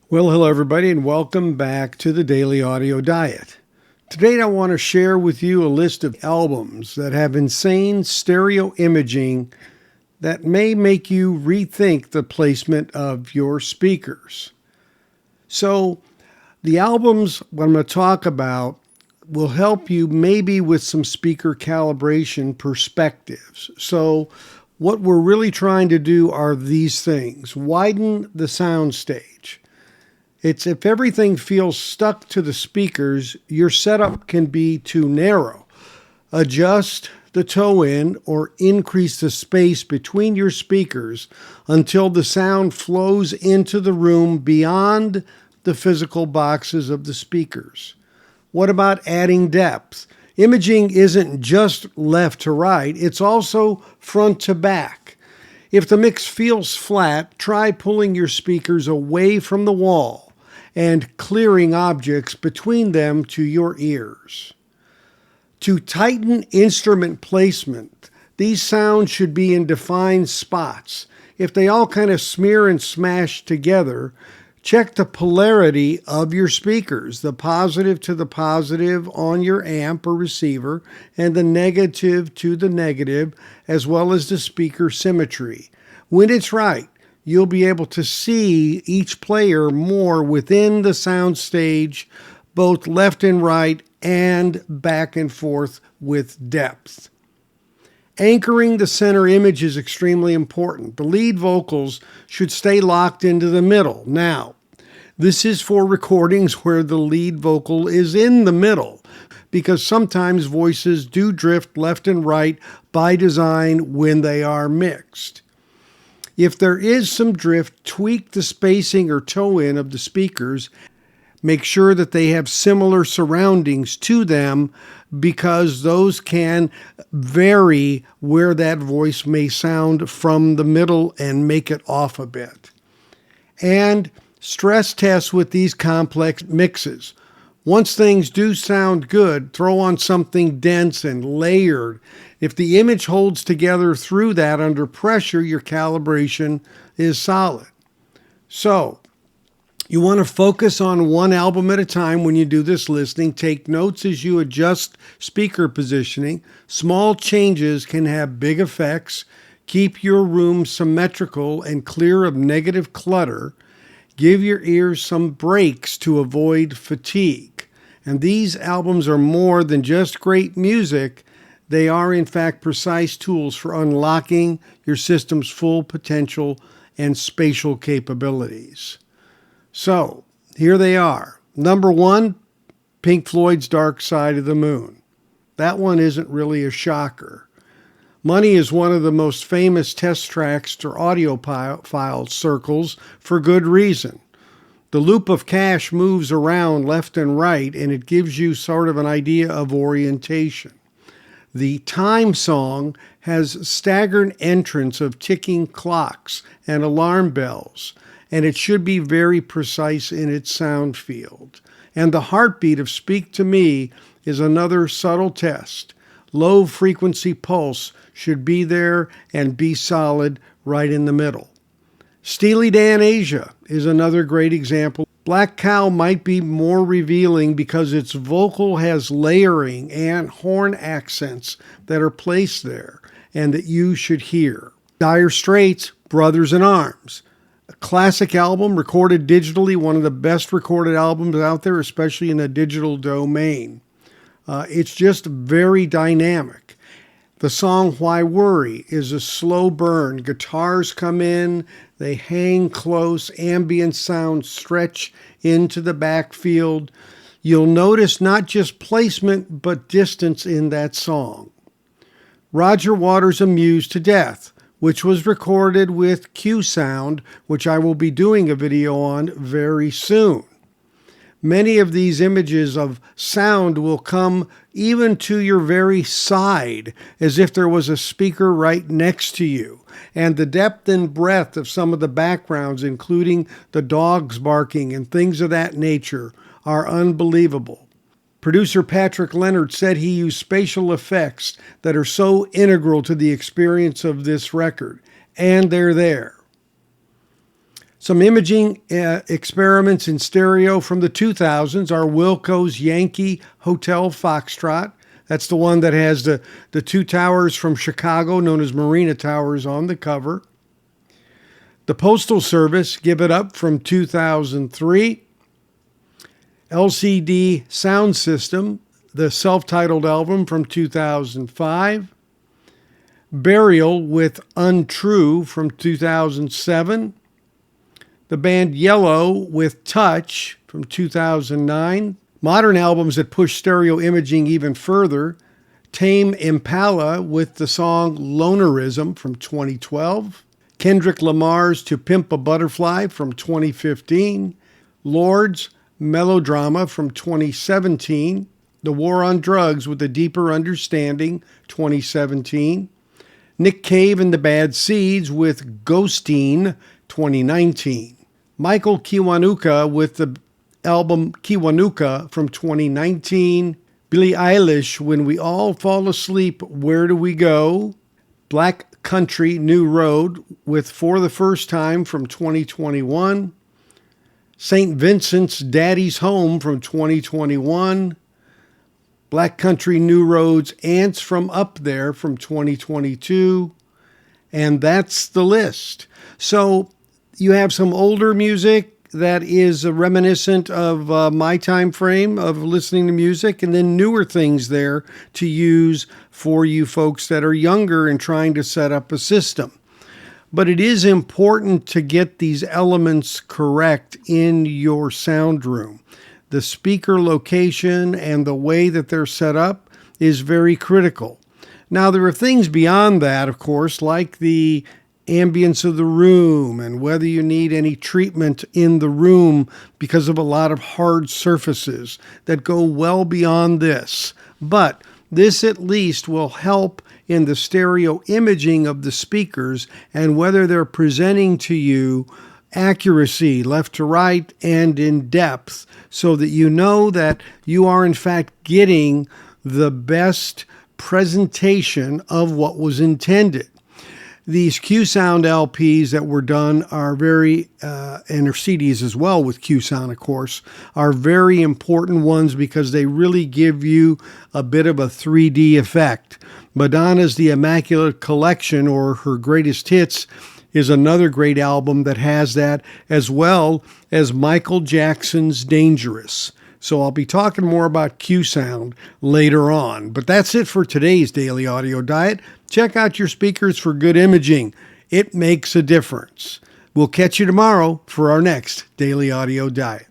Well, hello everybody, and welcome back to the Daily Audio Diet. Today I want to share with you a list of albums that have insane stereo imaging that may make you rethink the placement of your speakers. So, the albums what I'm going to talk about will help you maybe with some speaker calibration perspectives. So, what we're really trying to do are these things: widen the sound stage. It's if everything feels stuck to the speakers, your setup can be too narrow. Adjust the toe in or increase the space between your speakers until the sound flows into the room beyond the physical boxes of the speakers. What about adding depth? Imaging isn't just left to right, it's also front to back. If the mix feels flat, try pulling your speakers away from the wall and clearing objects between them to your ears. To tighten instrument placement, these sounds should be in defined spots. If they all kind of smear and smash together, check the polarity of your speakers, the positive to the positive on your amp or receiver, and the negative to the negative, as well as the speaker symmetry. When it's right, you'll be able to see each player more within the sound stage, both left and right and back and forth with depth. Anchoring the center image is extremely important. The lead vocals should stay locked into the middle. Now, this is for recordings where the lead vocal is in the middle, because sometimes voices do drift left and right by design when they are mixed. If there is some drift, tweak the spacing or toe in of the speakers. Make sure that they have similar surroundings to them, because those can vary where that voice may sound from the middle and make it off a bit. And stress test with these complex mixes. Once things do sound good, throw on something dense and layered. If the image holds together through that under pressure, your calibration is solid. So, you want to focus on one album at a time when you do this listening. Take notes as you adjust speaker positioning. Small changes can have big effects. Keep your room symmetrical and clear of negative clutter. Give your ears some breaks to avoid fatigue. And these albums are more than just great music. They are, in fact, precise tools for unlocking your system's full potential and spatial capabilities. So, here they are. Number one, Pink Floyd's Dark Side of the Moon. That one isn't really a shocker. Money is one of the most famous test tracks to audiophile circles for good reason. The loop of cash moves around left and right, and it gives you sort of an idea of orientation. The Time song has staggered entrance of ticking clocks and alarm bells, and it should be very precise in its sound field. And the heartbeat of Speak to Me is another subtle test. Low frequency pulse should be there and be solid right in the middle. Steely Dan Asia is another great example. Black Cow might be more revealing because its vocal has layering and horn accents that are placed there and that you should hear. Dire Straits, Brothers in Arms. A classic album recorded digitally, one of the best recorded albums out there, especially in the digital domain. It's just very dynamic. The song Why Worry is a slow burn. Guitars come in, they hang close, ambient sounds stretch into the backfield. You'll notice not just placement, but distance in that song. Roger Waters' Amused to Death, which was recorded with Q Sound, which I will be doing a video on very soon. Many of these images of sound will come even to your very side, as if there was a speaker right next to you. And the depth and breadth of some of the backgrounds, including the dogs barking and things of that nature, are unbelievable. Producer Patrick Leonard said he used spatial effects that are so integral to the experience of this record, and they're there. Some imaging experiments in stereo from the 2000s are Wilco's Yankee Hotel Foxtrot. That's the one that has the two towers from Chicago, known as Marina Towers, on the cover. The Postal Service, Give It Up, from 2003. LCD Sound System, the self-titled album from 2005. Burial with Untrue from 2007. The band Yellow with Touch from 2009. Modern albums that push stereo imaging even further. Tame Impala with the song Lonerism from 2012. Kendrick Lamar's To Pimp a Butterfly from 2015. Lord's Melodrama from 2017. The War on Drugs with a Deeper Understanding, 2017. Nick Cave and the Bad Seeds with Ghosteen, 2019. Michael Kiwanuka with the album Kiwanuka from 2019. Billie Eilish, When We All Fall Asleep, Where Do We Go? Black Country, New Road with For the First Time from 2021. St. Vincent's Daddy's Home from 2021. Black Country, New Roads, Ants from Up There from 2022. And that's the list. So you have some older music that is reminiscent of my time frame of listening to music, and then newer things there to use for you folks that are younger and trying to set up a system. But it is important to get these elements correct in your sound room. The speaker location and the way that they're set up is very critical. Now, there are things beyond that, of course, like the ambience of the room and whether you need any treatment in the room because of a lot of hard surfaces that go well beyond this. But this at least will help in the stereo imaging of the speakers and whether they're presenting to you accuracy, left to right, and in depth, so that you know that you are in fact getting the best presentation of what was intended. These Q-Sound LPs that were done are very, and their CDs as well with Q-Sound, of course, are very important ones because they really give you a bit of a 3D effect. Madonna's The Immaculate Collection, or her greatest hits, is another great album that has that, as well as Michael Jackson's Dangerous. So I'll be talking more about Q-Sound later on. But that's it for today's Daily Audio Diet. Check out your speakers for good imaging. It makes a difference. We'll catch you tomorrow for our next Daily Audio Diet.